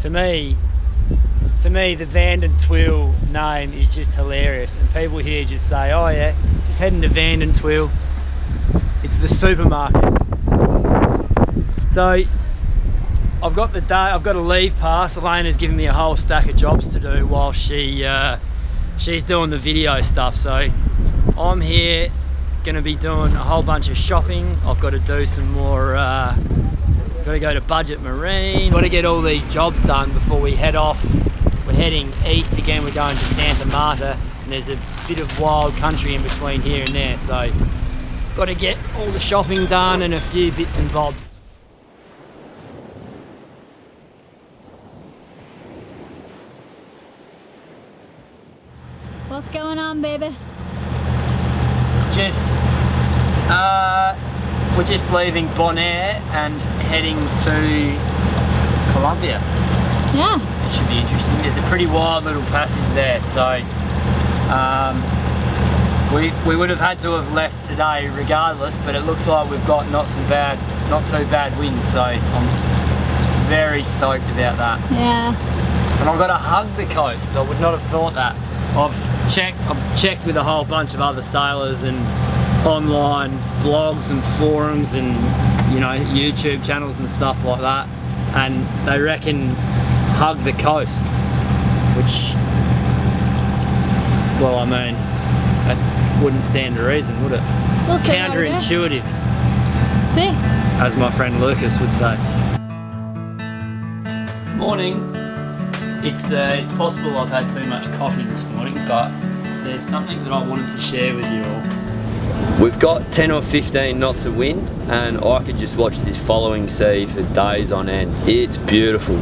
to me, the Vanden Twill name is just hilarious, and people here just say, oh yeah, just heading to Vanden Twill. It's the supermarket. So I've got a leave pass. Elayna's giving me a whole stack of jobs to do while she's doing the video stuff. So I'm here, gonna be doing a whole bunch of shopping. I've got to do some more, got to go to Budget Marine. Got to get all these jobs done before we head off. We're heading east again, we're going to Santa Marta, and there's a bit of wild country in between here and there, so got to get all the shopping done and a few bits and bobs. What's going on, baby? We're just leaving Bonaire and heading to Colombia. Yeah. It should be interesting. There's a pretty wild little passage there, so we would have had to have left today regardless, but it looks like we've got not too bad winds, so I'm very stoked about that. Yeah. And I've got to hug the coast. I would not have thought that. I've checked with a whole bunch of other sailors and online blogs and forums and, you know, YouTube channels and stuff like that, and they reckon hug the coast, which, well, I mean, that wouldn't stand to reason, would it? We'll see. Counterintuitive, see, as my friend Lucas would say. Morning. It's possible I've had too much coffee this morning, but there's something that I wanted to share with you all. We've got 10 or 15 knots of wind, and I could just watch this following sea for days on end. It's beautiful,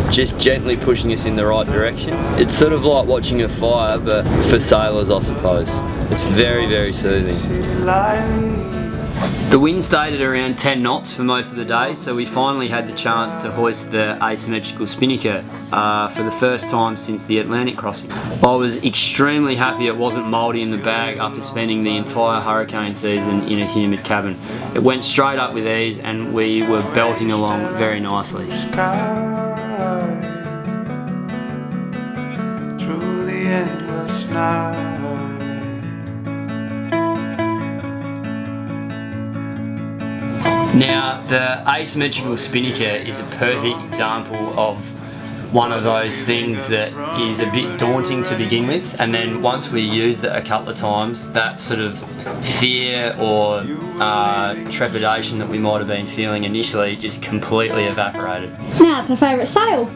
just gently pushing us in the right direction. It's sort of like watching a fire, but for sailors, I suppose. It's very, very soothing. The wind stayed at around 10 knots for most of the day, so we finally had the chance to hoist the asymmetrical spinnaker for the first time since the Atlantic crossing. I was extremely happy it wasn't mouldy in the bag after spending the entire hurricane season in a humid cabin. It went straight up with ease and we were belting along very nicely. Through the endless night. Now, the asymmetrical spinnaker is a perfect example of one of those things that is a bit daunting to begin with, and then once we used it a couple of times, that sort of fear or trepidation that we might have been feeling initially just completely evaporated. Now it's our favourite sail.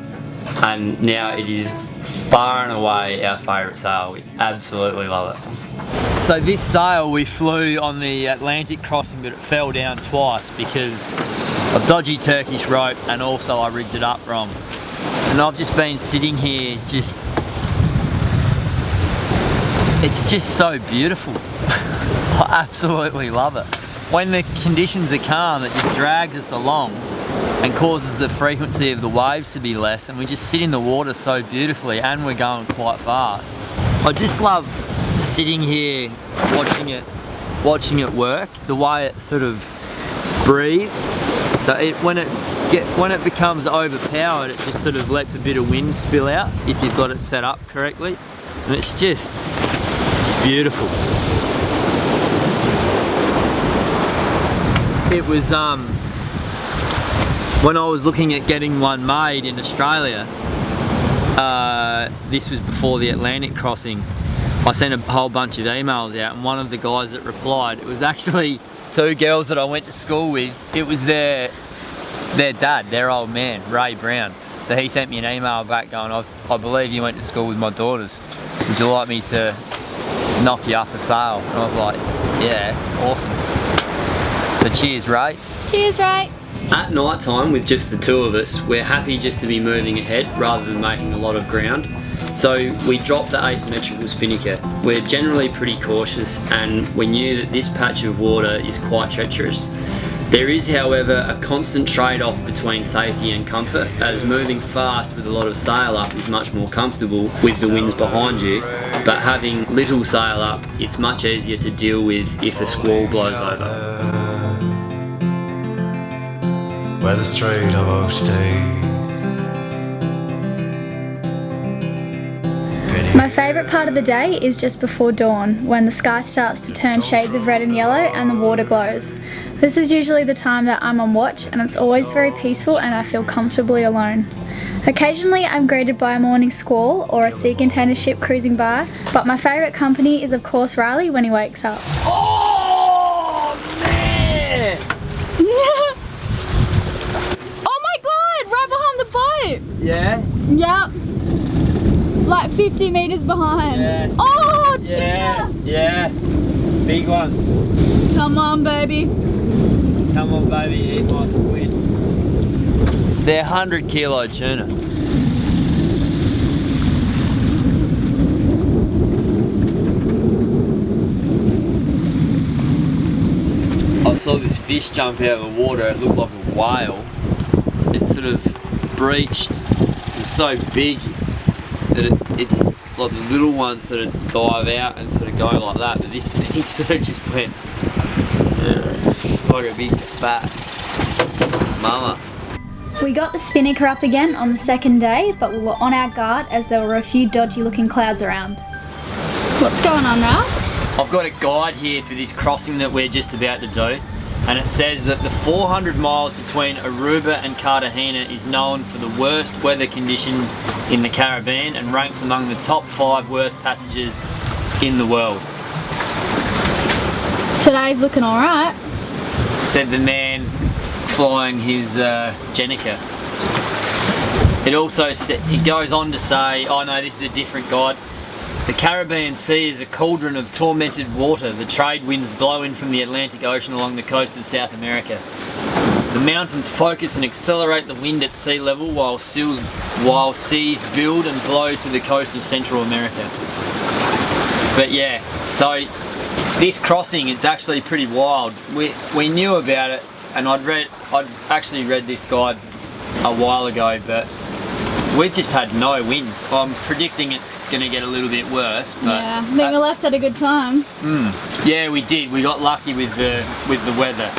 And now it is far and away our favourite sail. We absolutely love it. So this sail we flew on the Atlantic crossing, but it fell down twice because of dodgy Turkish rope, and also I rigged it up wrong. And I've just been sitting here it's just so beautiful. I absolutely love it. When the conditions are calm, it just drags us along and causes the frequency of the waves to be less, and we just sit in the water so beautifully, and we're going quite fast. I just love sitting here watching it work, the way it sort of breathes. So when it becomes overpowered, it just sort of lets a bit of wind spill out if you've got it set up correctly, and it's just beautiful. It was when I was looking at getting one made in Australia, this was before the Atlantic crossing, I sent a whole bunch of emails out, and one of the guys that replied, it was actually two girls that I went to school with. It was their dad, their old man, Ray Brown. So he sent me an email back going, I believe you went to school with my daughters. Would you like me to knock you up a sail? And I was like, yeah, awesome. So cheers, Ray. Cheers, Ray. At night time, with just the two of us, we're happy just to be moving ahead rather than making a lot of ground. So we dropped the asymmetrical spinnaker. We're generally pretty cautious, and we knew that this patch of water is quite treacherous. There is, however, a constant trade-off between safety and comfort, as moving fast with a lot of sail up is much more comfortable with the winds behind you, but having little sail up, it's much easier to deal with if a squall blows over. Where the straight of oak stays, My favourite part of the day is just before dawn, when the sky starts to turn shades of red and yellow and the water glows. This is usually the time that I'm on watch, and it's always very peaceful and I feel comfortably alone. Occasionally I'm greeted by a morning squall or a sea container ship cruising by, but my favourite company is of course Riley when he wakes up. Oh man! Oh my god! Right behind the boat! Yeah? Yep. Like 50 metres behind. Yeah. Oh, Yeah, tuna! yeah. Big ones. Come on, baby. Come on, baby, eat my squid. They're 100 kilo tuna. I saw this fish jump out of the water. It looked like a whale. It sort of breached. It was so big that it like the little ones sort of dive out and sort of go like that, but this thing sort of just went like a big fat mama. We got the spinnaker up again on the second day, but we were on our guard as there were a few dodgy looking clouds around. What's going on, Ralph? I've got a guide here for this crossing that we're just about to do, and it says that the 400 miles between Aruba and Cartagena is known for the worst weather conditions in the Caribbean and ranks among the top 5 worst passages in the world. Today's looking alright. Said the man flying his Jenica. It goes on to say, oh no, this is a different guide. The Caribbean Sea is a cauldron of tormented water. The trade winds blow in from the Atlantic Ocean along the coast of South America. The mountains focus and accelerate the wind at sea level while seas build and blow to the coast of Central America. But yeah, so this crossing, it's actually pretty wild. We knew about it, and I'd actually read this guide a while ago, but we've just had no wind. I'm predicting it's going to get a little bit worse. But yeah, I think we left at a good time. Yeah, we did. We got lucky with the weather.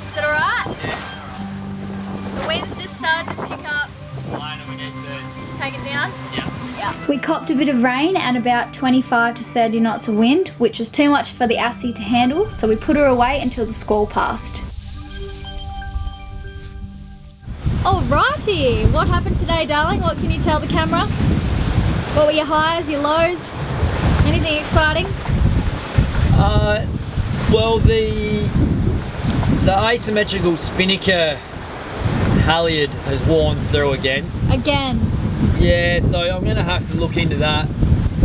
Is it alright? The wind's just started to pick up. We need to Take it down? Yeah. We copped a bit of rain and about 25 to 30 knots of wind, which was too much for the assy to handle, so we put her away until the squall passed. Alrighty, what happened today, darling? What can you tell the camera? What were your highs, your lows? Anything exciting? Well, the asymmetrical spinnaker halyard has worn through again. Yeah, so I'm going to have to look into that.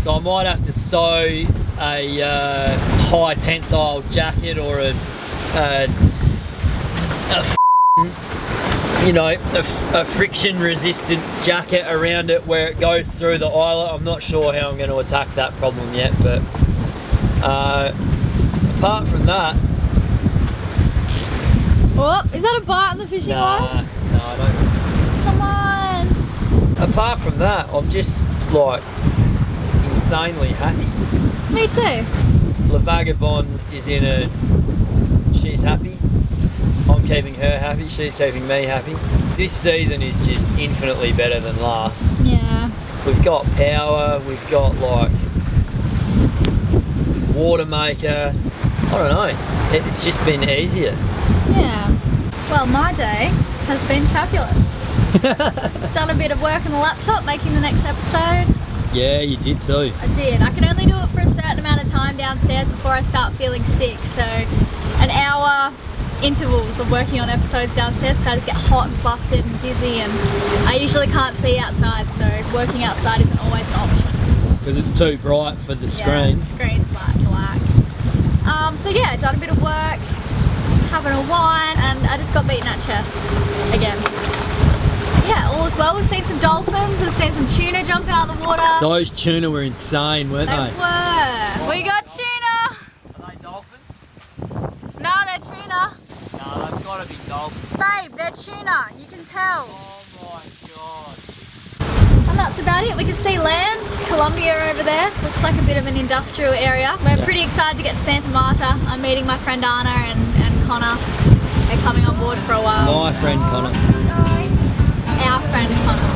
So I might have to sew a high tensile jacket or a friction resistant jacket around it where it goes through the eyelet. I'm not sure how I'm going to attack that problem yet, but apart from that... Oh, is that a bite on the fishing line? No, I don't. Come on! Apart from that, I'm just like insanely happy. Me too. The Vagabonde is she's happy. I'm keeping her happy, she's keeping me happy. This season is just infinitely better than last. Yeah. We've got power, we've got like water maker. I don't know, it's just been easier. Yeah. Well, my day has been fabulous. Done a bit of work on the laptop making the next episode. Yeah, you did too. I did. I can only do it for a certain amount of time downstairs before I start feeling sick, so an hour intervals of working on episodes downstairs because I just get hot and flustered and dizzy, and I usually can't see outside, so working outside isn't always an option. Because it's too bright for the screen. Yeah, the screen's like black. So yeah, done a bit of work, having a wine, and I just got beaten at chess again. Yeah, all is well. We've seen some dolphins, we've seen some tuna jump out of the water. Those tuna were insane, weren't they? They were. We got tuna! Are they dolphins? No, they're tuna. No, they've got to be dolphins. Babe, they're tuna, you can tell. Oh my god. And that's about it. We can see land, Colombia over there. Looks like a bit of an industrial area. We're pretty excited to get to Santa Marta. I'm meeting my friend Anna and Connor. They're coming on board for a while. My friend Connor. Our friend Connor.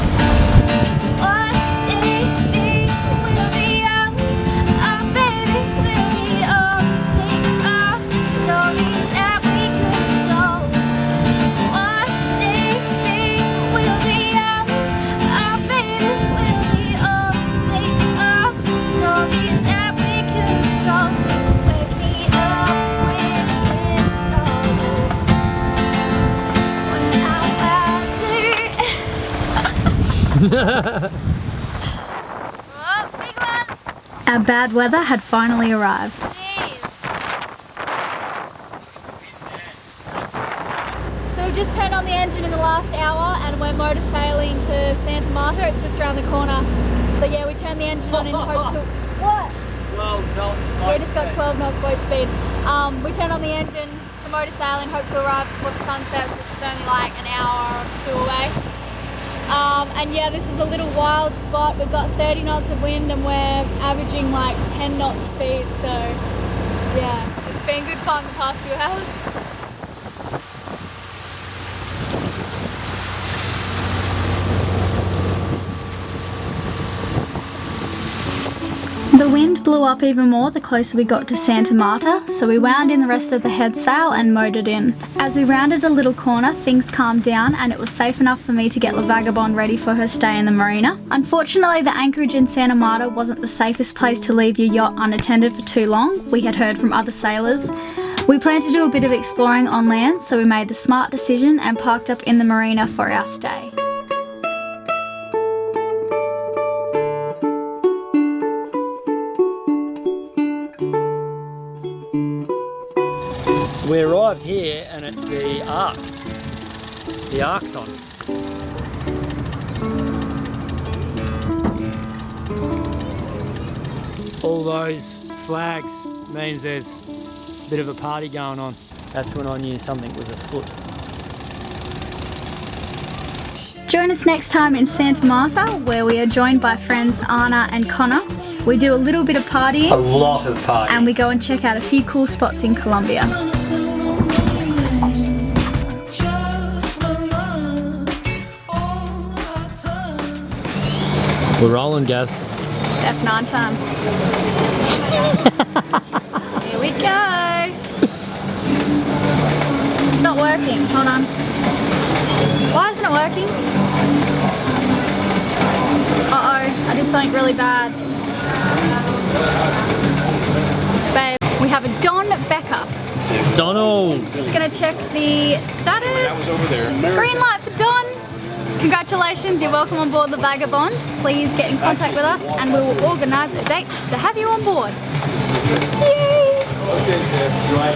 Oh, big one! Our bad weather had finally arrived. Jeez. So we've just turned on the engine in the last hour and we're motor sailing to Santa Marta. It's just around the corner. So yeah, we turned the engine on in hope to... What? 12 knots. We just got 12 knots boat speed. We turned on the engine to motor sailing, hope to arrive before the sun sets, which is only like an hour or two away. And yeah, this is a little wild spot. We've got 30 knots of wind and we're averaging like 10 knots speed. So yeah, it's been good fun the past few hours. The wind blew up even more the closer we got to Santa Marta, so we wound in the rest of the head sail and motored in. As we rounded a little corner, things calmed down and it was safe enough for me to get the Vagabonde ready for her stay in the marina. Unfortunately, the anchorage in Santa Marta wasn't the safest place to leave your yacht unattended for too long, we had heard from other sailors. We planned to do a bit of exploring on land, so we made the smart decision and parked up in the marina for our stay. We arrived here and it's the Ark. The Ark's on. All those flags means there's a bit of a party going on. That's when I knew something was afoot. Join us next time in Santa Marta, where we are joined by friends Anna and Connor. We do a little bit of partying. A lot of partying. And we go and check out a few cool spots in Colombia. We're rolling, Gav. It's F9 time. Here we go. It's not working. Hold on. Why isn't it working? Uh-oh, I did something really bad. Babe, we have a Don Becker. Donald! Just gonna check the status. That was over there. Green light for Don. Congratulations, you're welcome on board the Vagabonde. Please get in contact with us and we will organise a date to have you on board. Yay!